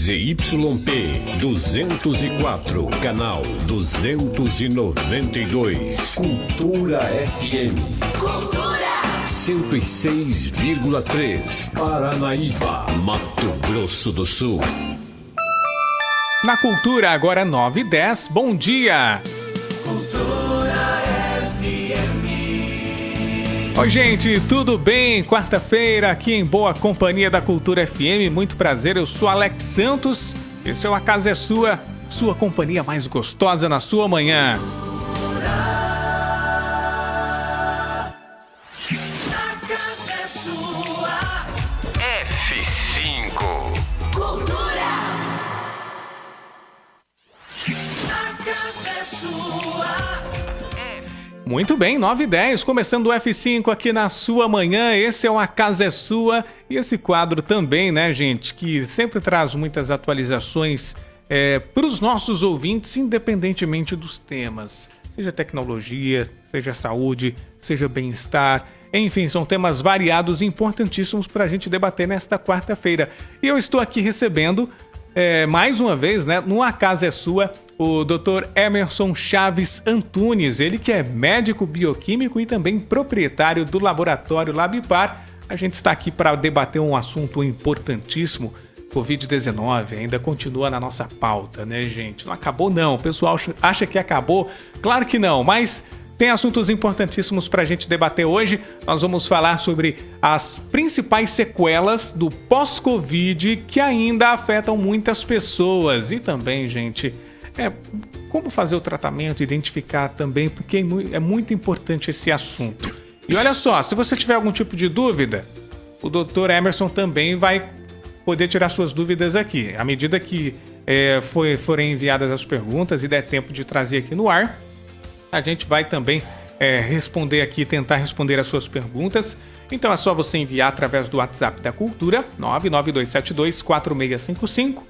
ZYP 204, canal 292. Cultura FM. Cultura 106,3. Paranaíba, Mato Grosso do Sul. Na Cultura, agora 9h10. Bom dia! Oi, gente, tudo bem? Quarta-feira, aqui em boa companhia da Cultura FM. Muito prazer, eu sou Alex Santos. Esse é o A Casa é Sua, sua companhia mais gostosa na sua manhã. A casa é sua. F5. Cultura. A casa é sua. Muito bem, 9h10, começando o F5 aqui na sua manhã. Esse é o A Casa é Sua. E esse quadro também, né, gente, que sempre traz muitas atualizações para os nossos ouvintes, independentemente dos temas. Seja tecnologia, seja saúde, seja bem-estar. Enfim, são temas variados e importantíssimos para a gente debater nesta quarta-feira. E eu estou aqui recebendo, mais uma vez, né, no A Casa é Sua, o Dr. Emerson Chaves Antunes, ele que é médico bioquímico e também proprietário do laboratório Labipar. A gente está aqui para debater um assunto importantíssimo. Covid-19 ainda continua na nossa pauta, né, gente? Não acabou não, o pessoal acha que acabou. Claro que não, mas tem assuntos importantíssimos para a gente debater hoje. Nós vamos falar sobre as principais sequelas do pós-Covid que ainda afetam muitas pessoas. E também, gente, como fazer o tratamento, identificar também, porque é muito importante esse assunto. E olha só, se você tiver algum tipo de dúvida, o Dr. Emerson também vai poder tirar suas dúvidas aqui. À medida que forem enviadas as perguntas e der tempo de trazer aqui no ar, a gente vai também responder aqui, tentar responder as suas perguntas. Então é só você enviar através do WhatsApp da Cultura, 992724655,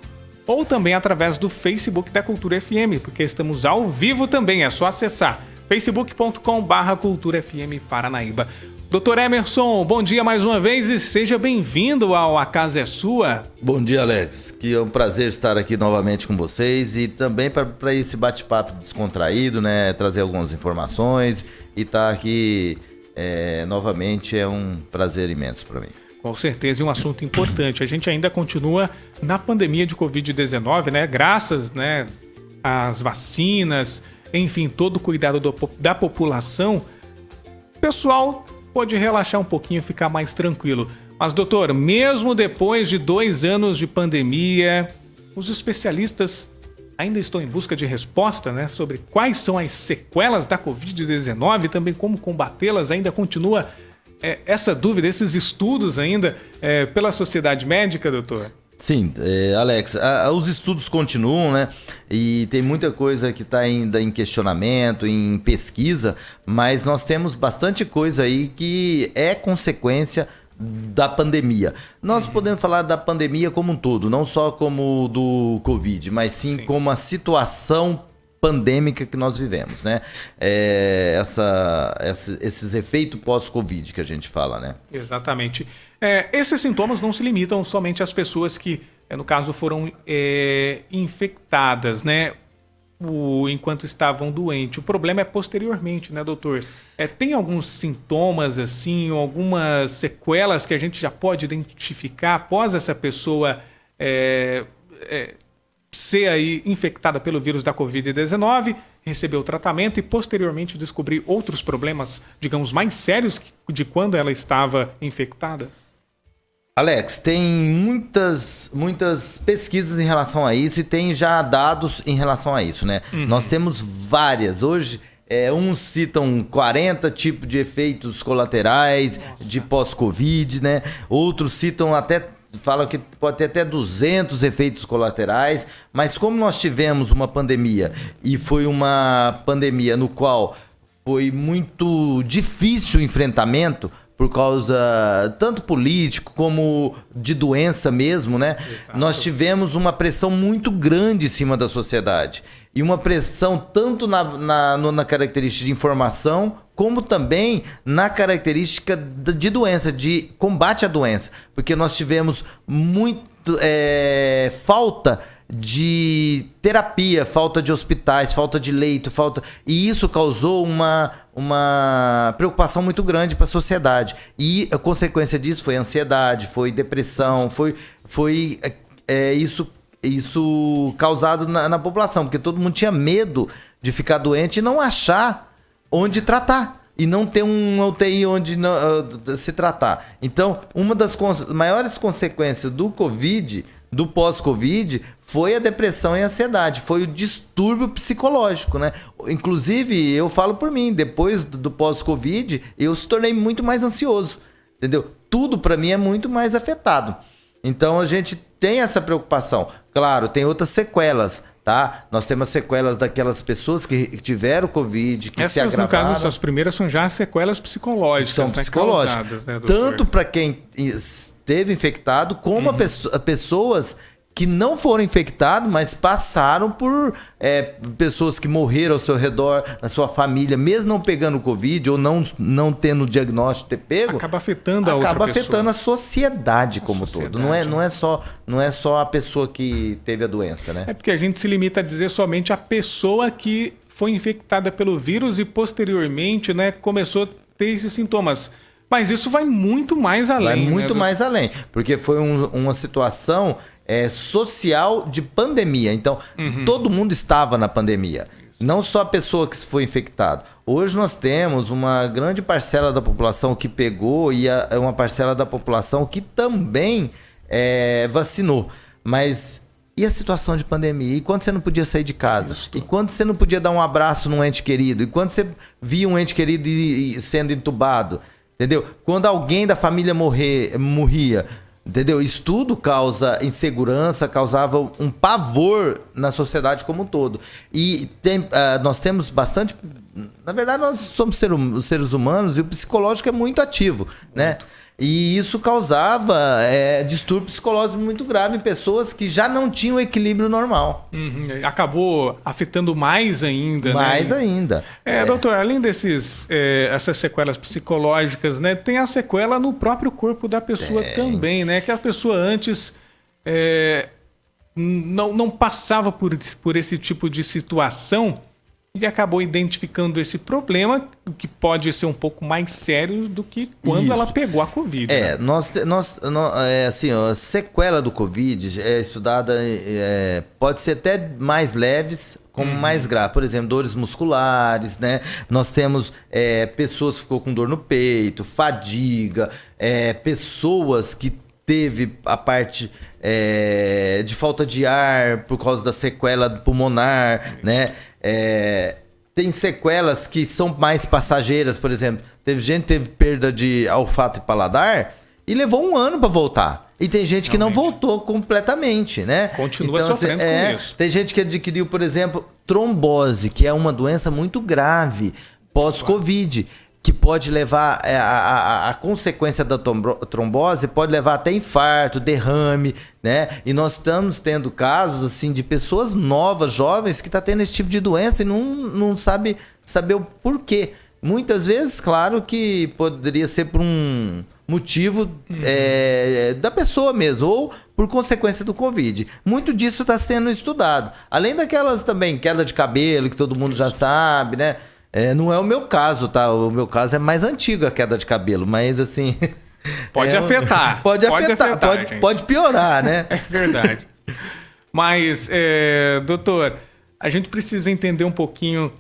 ou também através do Facebook da Cultura FM, porque estamos ao vivo também, é só acessar facebook.com/Cultura FM Paranaíba. Doutor Emerson, bom dia mais uma vez e seja bem-vindo ao A Casa é Sua. Bom dia, Alex, que é um prazer estar aqui novamente com vocês e também para esse bate-papo descontraído, né, trazer algumas informações e estar aqui novamente é um prazer imenso para mim. Com certeza, e um assunto importante. A gente ainda continua na pandemia de Covid-19, né? Graças, né, às vacinas, enfim, todo o cuidado da população, o pessoal pode relaxar um pouquinho, ficar mais tranquilo. Mas, doutor, mesmo depois de 2 anos de pandemia, os especialistas ainda estão em busca de resposta, né, sobre quais são as sequelas da Covid-19 e também como combatê-las. Ainda continua essa dúvida, esses estudos ainda pela sociedade médica, doutor? Sim, Alex, os estudos continuam, né? E tem muita coisa que está ainda em questionamento, em pesquisa, mas nós temos bastante coisa aí que é consequência da pandemia. Nós podemos falar da pandemia como um todo, não só como do Covid, mas sim como a situação pandêmica que nós vivemos, né? Esses efeitos pós-Covid que a gente fala, né? Exatamente. Esses sintomas não se limitam somente às pessoas que, no caso, foram infectadas, né? Enquanto estavam doentes. O problema é posteriormente, né, doutor? Tem alguns sintomas, assim, algumas sequelas que a gente já pode identificar após essa pessoa ser aí infectada pelo vírus da Covid-19, receber o tratamento e posteriormente descobrir outros problemas, digamos, mais sérios de quando ela estava infectada? Alex, tem muitas pesquisas em relação a isso e tem já dados em relação a isso, né? Uhum. Nós temos várias. Hoje, uns citam 40 tipos de efeitos colaterais de pós-Covid, né? Outros citam falam que pode ter até 200 efeitos colaterais, mas como nós tivemos uma pandemia e foi uma pandemia no qual foi muito difícil o enfrentamento, por causa tanto político como de doença mesmo, né? Exato. Nós tivemos uma pressão muito grande em cima da sociedade. E uma pressão tanto na característica de informação, como também na característica de doença, de combate à doença. Porque nós tivemos falta de terapia, falta de hospitais, falta de leito, e isso causou uma preocupação muito grande para a sociedade. E a consequência disso foi ansiedade, foi depressão, foi isso causado na população, porque todo mundo tinha medo de ficar doente e não achar onde tratar. E não ter um UTI onde se tratar. Então, uma das maiores consequências do Covid, do pós-Covid, foi a depressão e a ansiedade. Foi o distúrbio psicológico, né? Inclusive, eu falo por mim, depois do pós-Covid, eu se tornei muito mais ansioso. Entendeu? Tudo para mim é muito mais afetado. Então, a gente tem essa preocupação. Claro, tem outras sequelas. Tá? Nós temos sequelas daquelas pessoas que tiveram Covid, que se agravaram. No caso, essas primeiras são já sequelas psicológicas. São psicológicas. Causadas, né, doutor? Tanto para quem esteve infectado, como pessoas que não foram infectados, mas passaram por pessoas que morreram ao seu redor, na sua família, mesmo não pegando Covid ou não tendo o diagnóstico de ter pego. Acaba afetando a outra pessoa. Acaba afetando a sociedade como um todo. Não é só a pessoa que teve a doença, né? É porque a gente se limita a dizer somente a pessoa que foi infectada pelo vírus e posteriormente, né, começou a ter esses sintomas. Mas isso vai muito mais além. Vai muito mais além, porque foi uma situação social de pandemia. Então, todo mundo estava na pandemia. Não só a pessoa que foi infectada. Hoje nós temos uma grande parcela da população que pegou e uma parcela da população que também vacinou. Mas e a situação de pandemia? E quando você não podia sair de casa? E quando você não podia dar um abraço num ente querido? E quando você via um ente querido sendo entubado? Entendeu? Quando alguém da família morria, entendeu? Isso tudo causa insegurança, causava um pavor na sociedade como um todo. E nós temos bastante... Na verdade, nós somos seres humanos e o psicológico é muito ativo, né? E isso causava distúrbio psicológico muito grave em pessoas que já não tinham equilíbrio normal. Acabou afetando mais ainda, mais né? ainda. Doutor, além essas sequelas psicológicas, né? Tem a sequela no próprio corpo da pessoa também, né? Que a pessoa antes não passava por esse tipo de situação e acabou identificando esse problema, que pode ser um pouco mais sério do que quando ela pegou a Covid. Né? Assim, a sequela do Covid é estudada, pode ser até mais leves, como mais grave. Por exemplo, dores musculares, né? Nós temos pessoas que ficou com dor no peito, fadiga, pessoas que teve a parte de falta de ar por causa da sequela pulmonar, né? Tem sequelas que são mais passageiras, por exemplo. Teve gente que teve perda de olfato e paladar e levou 1 ano para voltar. E tem gente que não voltou completamente, né? Continua sofrendo com isso. Tem gente que adquiriu, por exemplo, trombose, que é uma doença muito grave pós-Covid, que pode levar a consequência da trombose pode levar até infarto, derrame, né? E nós estamos tendo casos assim de pessoas novas, jovens, que estão tendo esse tipo de doença e não sabe saber o porquê. Muitas vezes, claro que poderia ser por um motivo da pessoa mesmo, ou por consequência do Covid. Muito disso está sendo estudado. Além daquelas também, queda de cabelo, que todo mundo já sabe, né? Não é o meu caso, tá? O meu caso é mais antigo, a queda de cabelo, mas assim... Pode afetar. Pode piorar, né? É verdade. Mas, doutor, a gente precisa entender um pouquinho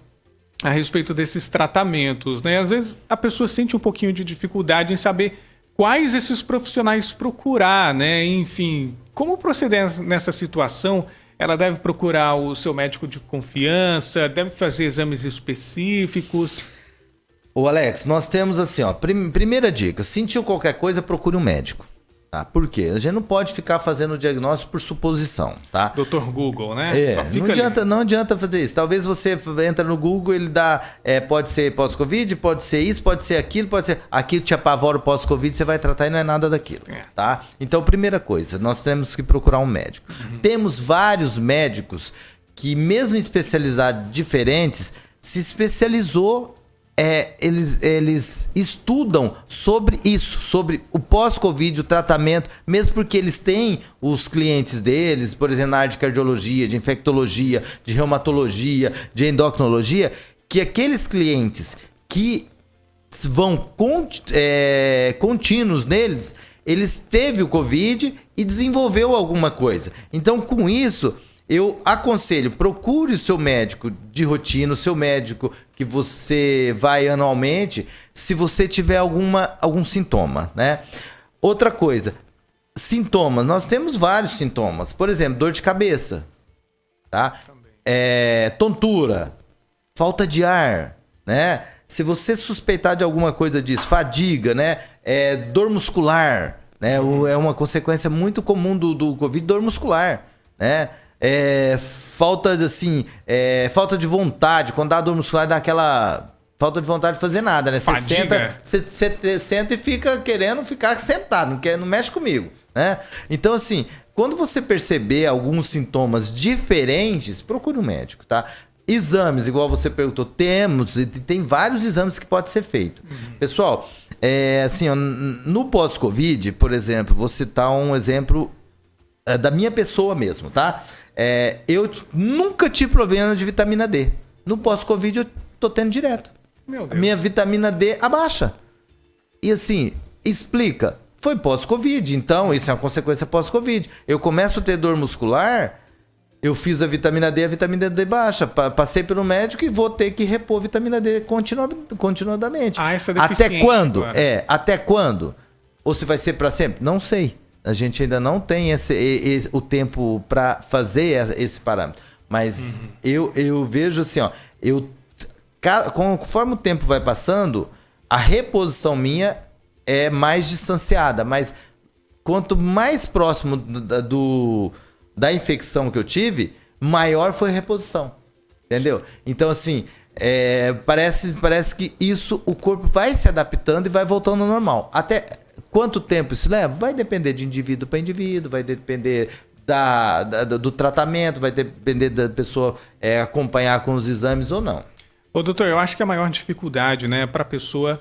a respeito desses tratamentos, né? Às vezes a pessoa sente um pouquinho de dificuldade em saber quais esses profissionais procurar, né? Enfim, como proceder nessa situação? Ela deve procurar o seu médico de confiança, deve fazer exames específicos. Ô Alex, nós temos assim, ó, primeira dica, sentiu qualquer coisa, procure um médico. Tá? Por quê? A gente não pode ficar fazendo o diagnóstico por suposição, tá? Dr. Google, né? Não adianta fazer isso. Talvez você entra no Google, ele dá, pode ser pós-Covid, pode ser isso, pode ser aquilo, pode ser... Aquilo te apavora o pós-Covid, você vai tratar e não é nada daquilo, tá? Então, primeira coisa, nós temos que procurar um médico. Temos vários médicos que, mesmo em especialidades diferentes, se especializou eles estudam sobre isso, sobre o pós-Covid, o tratamento, mesmo porque eles têm os clientes deles, por exemplo, na área de cardiologia, de infectologia, de reumatologia, de endocrinologia, que aqueles clientes que vão contínuos neles, eles teve o Covid e desenvolveu alguma coisa. Então, com isso, eu aconselho, procure o seu médico de rotina, o seu médico que você vai anualmente, se você tiver algum sintoma, né? Outra coisa, sintomas. Nós temos vários sintomas. Por exemplo, dor de cabeça, tá? Tontura, falta de ar, né? Se você suspeitar de alguma coisa disso, fadiga, né? Dor muscular, né? É uma consequência muito comum do Covid, dor muscular, né? Falta de vontade. Quando dá dor muscular, dá aquela falta de vontade de fazer nada, né? Você senta e fica querendo ficar sentado, não mexe comigo, né? Então, assim, quando você perceber alguns sintomas diferentes, procure um médico, tá? Exames, igual você perguntou, tem vários exames que podem ser feitos. Pessoal, assim, ó, no pós-Covid, por exemplo, vou citar um exemplo da minha pessoa mesmo, tá? Eu nunca tive problema de vitamina D. No pós-Covid eu tô tendo direto. Meu Deus. Minha vitamina D abaixa. E assim, explica. Foi pós-Covid, então isso é uma consequência pós-Covid. Eu começo a ter dor muscular, eu fiz a vitamina D baixa. Passei pelo médico e vou ter que repor vitamina D continuadamente. Essa deficiência. Até quando? Claro. Até quando? Ou se vai ser para sempre? Não sei. A gente ainda não tem o tempo para fazer esse parâmetro. Mas eu vejo assim, ó, conforme o tempo vai passando, a reposição minha é mais distanciada. Mas quanto mais próximo da infecção que eu tive, maior foi a reposição. Entendeu? Então, assim, parece que isso, o corpo vai se adaptando e vai voltando ao normal. Até quanto tempo isso leva? Vai depender de indivíduo para indivíduo, vai depender do tratamento, vai depender da pessoa acompanhar com os exames ou não. Ô, doutor, eu acho que a maior dificuldade, né, para a pessoa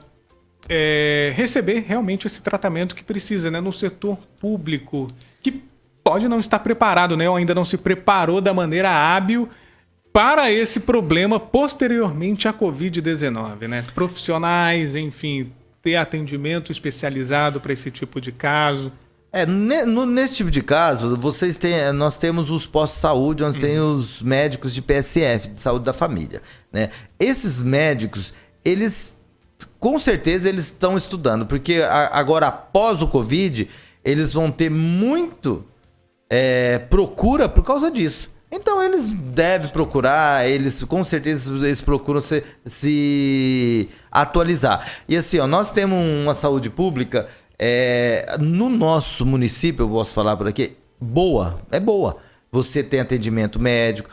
receber realmente esse tratamento que precisa, né, no setor público, que pode não estar preparado, né, ou ainda não se preparou da maneira hábil para esse problema posteriormente à Covid-19, né? Profissionais, enfim, ter atendimento especializado para esse tipo de caso. Nesse tipo de caso, nós temos os postos de saúde, nós temos os médicos de PSF, de saúde da família, né? Esses médicos, com certeza eles estão estudando, porque agora após o Covid, eles vão ter muito procura por causa disso. Então eles devem procurar, com certeza eles procuram se atualizar. E assim, ó, nós temos uma saúde pública no nosso município, eu posso falar por aqui, boa. Você tem atendimento médico.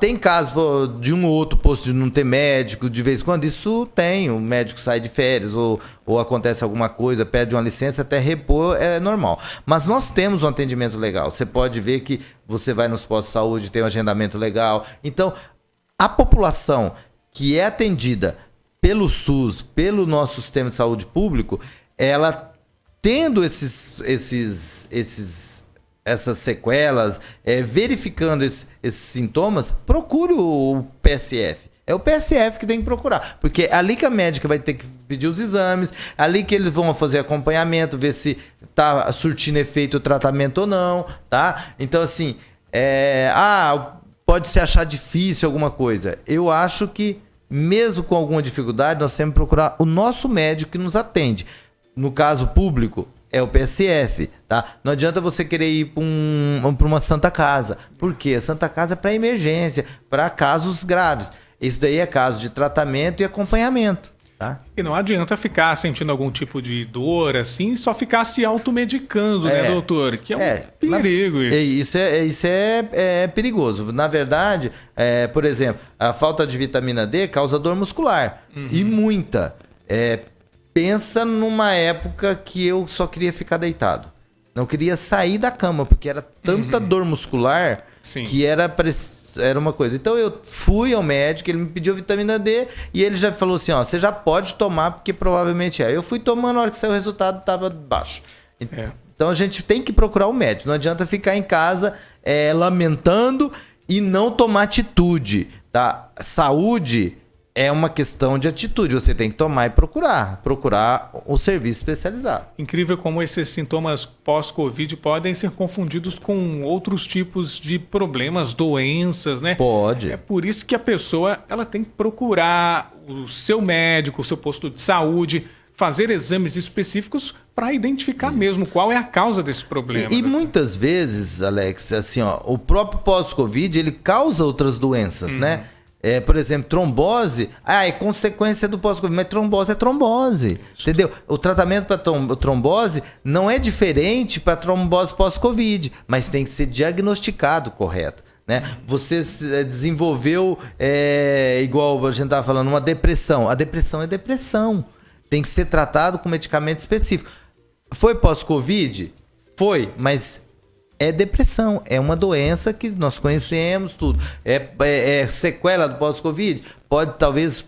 Tem caso de um ou outro posto de não ter médico, de vez em quando, isso tem. O médico sai de férias ou acontece alguma coisa, pede uma licença, até repor, é normal. Mas nós temos um atendimento legal. Você pode ver que você vai nos postos de saúde, tem um agendamento legal. Então, a população que é atendida pelo SUS, pelo nosso sistema de saúde público, ela tendo essas sequelas, verificando esses sintomas, procure o PSF. É o PSF que tem que procurar, porque é ali que a médica vai ter que pedir os exames, ali que eles vão fazer acompanhamento, ver se tá surtindo efeito o tratamento ou não, tá? Então, assim, pode se achar difícil alguma coisa. Eu acho que, mesmo com alguma dificuldade, nós temos que procurar o nosso médico que nos atende. No caso público, é o PSF, tá? Não adianta você querer ir para uma Santa Casa. Por quê? A Santa Casa é para emergência, para casos graves. Isso daí é caso de tratamento e acompanhamento, tá? E não adianta ficar sentindo algum tipo de dor, assim, só ficar se automedicando, né, doutor? Que é um perigo isso. Isso é perigoso. Na verdade, por exemplo, a falta de vitamina D causa dor muscular. E muita. Pensa numa época que eu só queria ficar deitado. Não queria sair da cama, porque era tanta dor muscular que era era uma coisa. Então eu fui ao médico, ele me pediu vitamina D e ele já falou assim, ó, você já pode tomar porque provavelmente é. Eu fui tomando, na hora que saiu o resultado estava baixo. Então a gente tem que procurar o médico. Não adianta ficar em casa lamentando e não tomar atitude, tá? Saúde é uma questão de atitude. Você tem que tomar e procurar o serviço especializado. Incrível como esses sintomas pós-Covid podem ser confundidos com outros tipos de problemas, doenças, né? Pode. É por isso que a pessoa ela tem que procurar o seu médico, o seu posto de saúde, fazer exames específicos para identificar mesmo qual é a causa desse problema. E muitas vezes, Alex, assim, ó, o próprio pós-Covid, ele causa outras doenças, né? Por exemplo, trombose, é consequência do pós-Covid, mas trombose é trombose, entendeu? O tratamento para trombose não é diferente para trombose pós-Covid, mas tem que ser diagnosticado correto, né? Você desenvolveu, igual a gente estava falando, uma depressão. A depressão é depressão, tem que ser tratado com medicamento específico. Foi pós-Covid? Foi, mas é depressão, é uma doença que nós conhecemos tudo. É sequela do pós-Covid? Pode talvez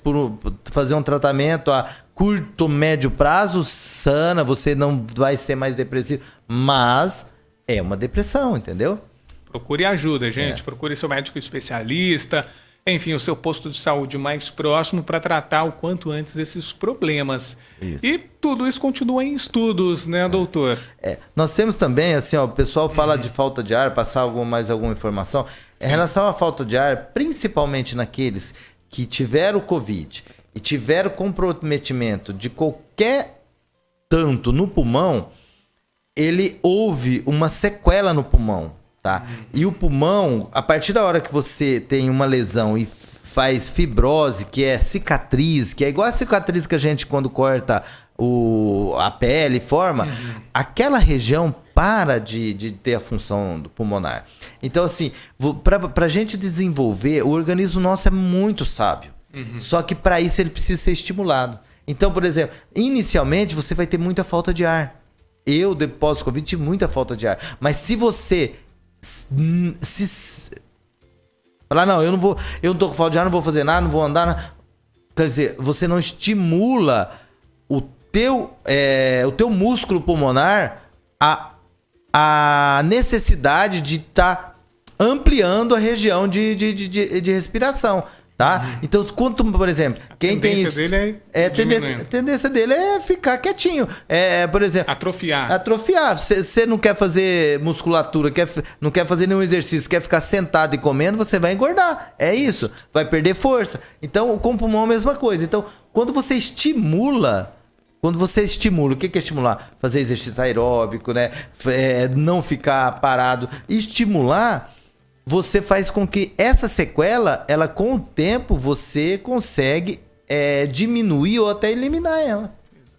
fazer um tratamento a curto, médio prazo, sana, você não vai ser mais depressivo, mas é uma depressão, entendeu? Procure ajuda, gente. Procure seu médico especialista, enfim, o seu posto de saúde mais próximo para tratar o quanto antes esses problemas. Isso. E tudo isso continua em estudos, né, doutor? Nós temos também, assim, ó, o pessoal fala de falta de ar, passar mais alguma informação. Em relação à falta de ar, principalmente naqueles que tiveram Covid e tiveram comprometimento de qualquer tanto no pulmão, houve uma sequela no pulmão. Tá? E o pulmão, a partir da hora que você tem uma lesão e faz fibrose, que é cicatriz, que é igual a cicatriz que a gente quando corta a pele forma, aquela região para de ter a função do pulmonar. Então assim, pra gente desenvolver, o organismo nosso é muito sábio, só que para isso ele precisa ser estimulado. Então, por exemplo, inicialmente você vai ter muita falta de ar. Eu, depois do Covid, tive muita falta de ar. Mas se você falar, não, eu não tô com falta de ar, não vou fazer nada, não vou andar. Quer dizer, você não estimula o teu músculo pulmonar a necessidade de estar ampliando a região de respiração. Tá? Então, quanto, por exemplo, quem tem isso. A tendência dele é ficar quietinho. Por exemplo, atrofiar. Você não quer fazer musculatura, não quer fazer nenhum exercício, quer ficar sentado e comendo, você vai engordar. É isso. Vai perder força. Então, com o pulmão é a mesma coisa. Então, quando você estimula, o que é estimular? Fazer exercício aeróbico, né? Não ficar parado. Estimular. Você faz com que essa sequela, ela com o tempo, você consegue diminuir ou até eliminar ela.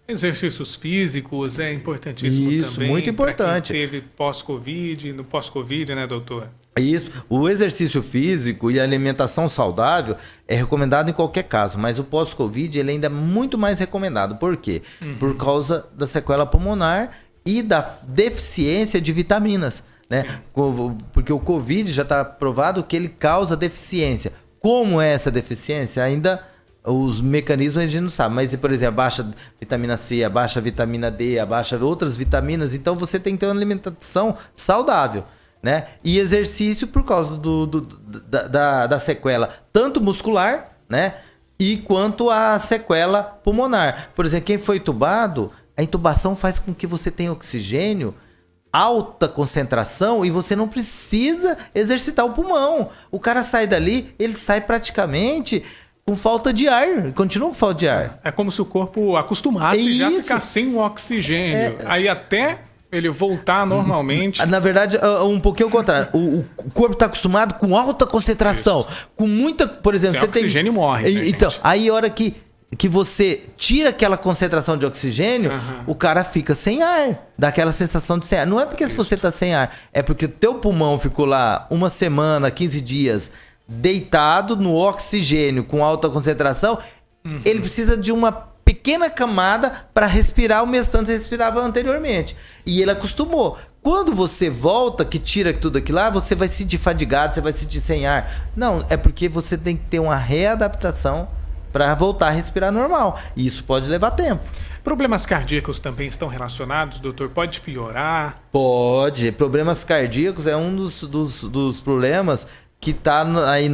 Exercícios físicos é importantíssimo também. Isso, muito importante. Quem teve pós-Covid, no pós-Covid, né, doutor? Isso. O exercício físico e a alimentação saudável é recomendado em qualquer caso, mas o pós-Covid ele ainda é muito mais recomendado. Por quê? Por causa da sequela pulmonar e da deficiência de vitaminas. Né? Porque o Covid já está provado que ele causa deficiência. Como é essa deficiência? Ainda os mecanismos a gente não sabe. Mas, por exemplo, abaixa vitamina C, abaixa vitamina D, abaixa outras vitaminas. Então você tem que ter uma alimentação saudável, né? E exercício por causa da sequela, tanto muscular, né? E quanto a sequela pulmonar. Por exemplo, quem foi entubado, a intubação faz com que você tenha oxigênio, alta concentração, e você não precisa exercitar o pulmão. O cara sai dali, ele sai praticamente com falta de ar, continua com falta de ar. É como se o corpo acostumasse já a ficar sem o oxigênio. Aí até ele voltar normalmente. Na verdade, um pouquinho ao contrário. O corpo está acostumado com alta concentração, com muita, por exemplo, sem oxigênio morre. Né, então, aí a hora que você tira aquela concentração de oxigênio, o cara fica sem ar. Dá aquela sensação de sem ar. Não é porque se você tá sem ar, é porque o teu pulmão ficou lá uma semana, 15 dias, deitado no oxigênio com alta concentração. Ele precisa de uma pequena camada para respirar o mesmo tanto que respirava anteriormente. E ele acostumou. Quando você volta, que tira tudo aquilo lá, você vai se sentir fadigado, você vai se sentir sem ar. Não, é porque você tem que ter uma readaptação para voltar a respirar normal. E isso pode levar tempo. Problemas cardíacos também estão relacionados, doutor? Pode piorar? Pode. Problemas cardíacos é um dos problemas que está aí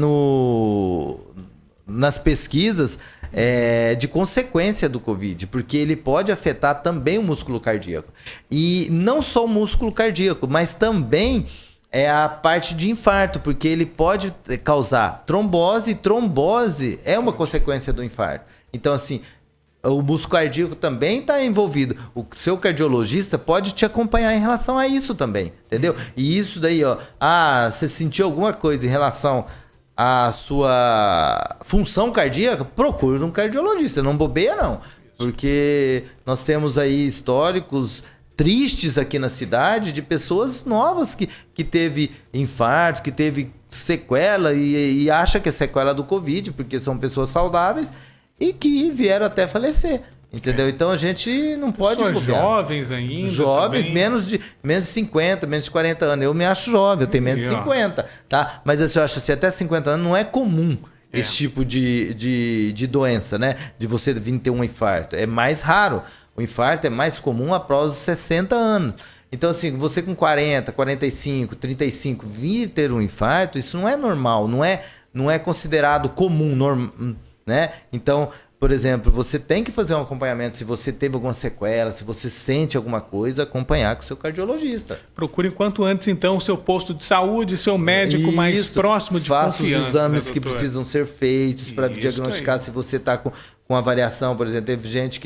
nas pesquisas de consequência do Covid, porque ele pode afetar também o músculo cardíaco. E não só o músculo cardíaco, mas também a parte de infarto, porque ele pode causar trombose, e trombose é uma consequência do infarto. Então, assim, o músculo cardíaco também está envolvido. O seu cardiologista pode te acompanhar em relação a isso também, entendeu? E isso daí, ó, você sentiu alguma coisa em relação à sua função cardíaca, procure um cardiologista, não bobeia não. Porque nós temos aí históricos tristes aqui na cidade de pessoas novas que teve infarto, que teve sequela e acha que é sequela do Covid, porque são pessoas saudáveis e que vieram até falecer. Entendeu? Então a gente não pode... Pessoas jovens ainda. Jovens, também. menos de 50, menos de 40 anos. Eu me acho jovem, eu tenho menos de 50, tá? Mas assim, eu acho assim, até 50 anos não é comum esse tipo de doença, né? De você vir ter um infarto. É mais raro. O infarto é mais comum após os 60 anos. Então, assim, você com 40, 45, 35 vir ter um infarto, isso não é normal, não é considerado comum, né? Então, por exemplo, você tem que fazer um acompanhamento. Se você teve alguma sequela, se você sente alguma coisa, acompanhar com o seu cardiologista. Procure quanto antes, então, o seu posto de saúde, seu médico mais próximo de Faça confiança. os exames né, que doutor? precisam ser feitos para Isso diagnosticar aí. se você está com a variação. Por exemplo, teve gente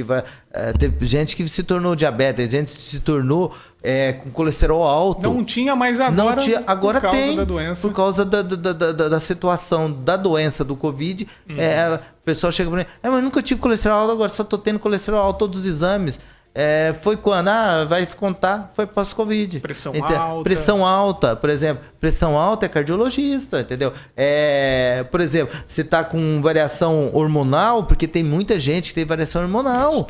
que se tornou diabetes, gente que se tornou com colesterol alto. Não tinha, mas agora, Não tinha, agora por causa tem, da doença. por causa da situação da doença do Covid. O pessoal chega para mim, mas eu nunca tive colesterol alto, agora só tô tendo colesterol alto, todos os exames. Foi quando? Vai contar, foi pós-Covid. Pressão alta. Pressão alta, por exemplo. Pressão alta é cardiologista, entendeu? Por exemplo, você tá com variação hormonal, porque tem muita gente que tem variação hormonal.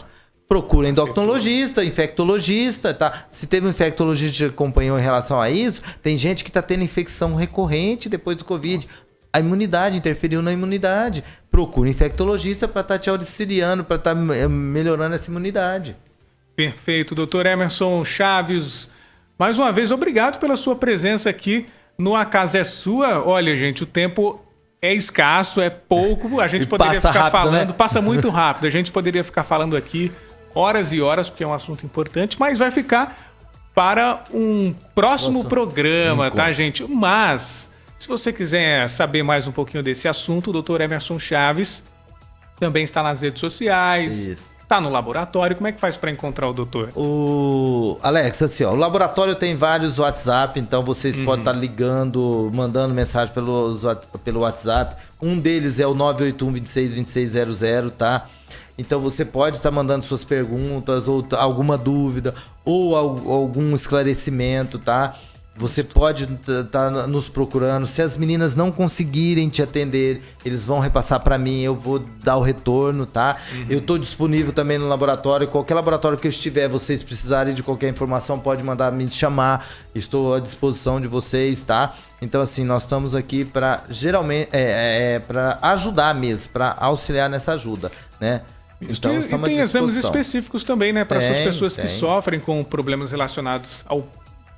Procura endocrinologista, infectologista, tá? Se teve um infectologista que acompanhou em relação a isso, tem gente que tá tendo infecção recorrente depois do Covid. A imunidade, interferiu na imunidade. Procura infectologista para estar te auxiliando, para estar melhorando essa imunidade. Perfeito, doutor Emerson Chaves. Mais uma vez, obrigado pela sua presença aqui no A Casa é Sua. Olha, gente, o tempo é escasso, é pouco. A gente poderia passa ficar rápido, falando, né? passa muito rápido. A gente poderia ficar falando aqui horas e horas, porque é um assunto importante, mas vai ficar para um próximo programa, tá, gente? Mas, se você quiser saber mais um pouquinho desse assunto, o doutor Emerson Chaves também está nas redes sociais. Isso. Tá no laboratório, como é que faz para encontrar o doutor? Alex, assim, ó, o laboratório tem vários WhatsApp, então vocês podem estar ligando, mandando mensagem pelo WhatsApp. Um deles é o 981-26-2600, tá? Então você pode estar mandando suas perguntas, ou alguma dúvida, ou algum esclarecimento, tá? Você pode estar nos procurando. Se as meninas não conseguirem te atender, eles vão repassar para mim, eu vou dar o retorno, tá? Eu estou disponível também no laboratório. Qualquer laboratório que eu estiver, vocês precisarem de qualquer informação, pode mandar me chamar. Estou à disposição de vocês, tá? Então, assim, nós estamos aqui para geralmente para ajudar mesmo, para auxiliar nessa ajuda, né? Então, e estamos à tem exames disposição. específicos também, né? Para essas pessoas que sofrem com problemas relacionados ao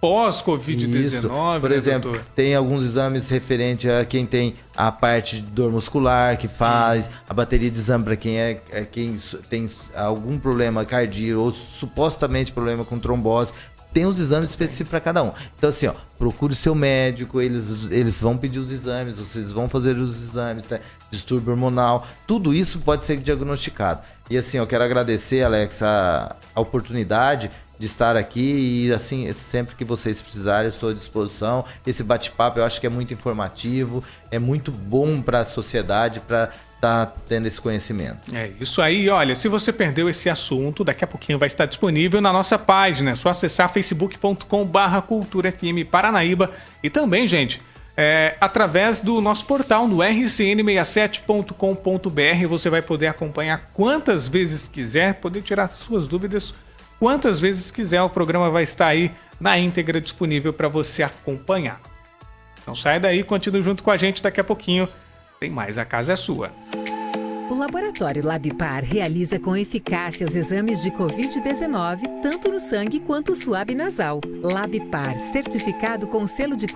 pós-Covid-19, por exemplo, doutor? tem alguns exames referentes a quem tem a parte de dor muscular que faz, a bateria de exame para quem quem tem algum problema cardíaco ou supostamente problema com trombose. Tem os exames específicos para cada um. Então, assim, ó, procure o seu médico, eles vão pedir os exames, vocês vão fazer os exames, tá? Distúrbio hormonal, tudo isso pode ser diagnosticado. E assim, eu quero agradecer, Alex, a oportunidade de estar aqui e assim, sempre que vocês precisarem, eu estou à disposição. Esse bate-papo eu acho que é muito informativo, é muito bom para a sociedade, para estar tendo esse conhecimento. É isso aí, olha, se você perdeu esse assunto, daqui a pouquinho vai estar disponível na nossa página, é só acessar facebook.com/Cultura FM Paranaíba e também, gente, através do nosso portal no rcn67.com.br, você vai poder acompanhar quantas vezes quiser, poder tirar suas dúvidas quantas vezes quiser. O programa vai estar aí na íntegra disponível para você acompanhar. Então sai daí, continue junto com a gente, daqui a pouquinho tem mais A Casa é Sua. O Laboratório Labipar realiza com eficácia os exames de Covid-19, tanto no sangue quanto suave nasal. Labipar, certificado com selo de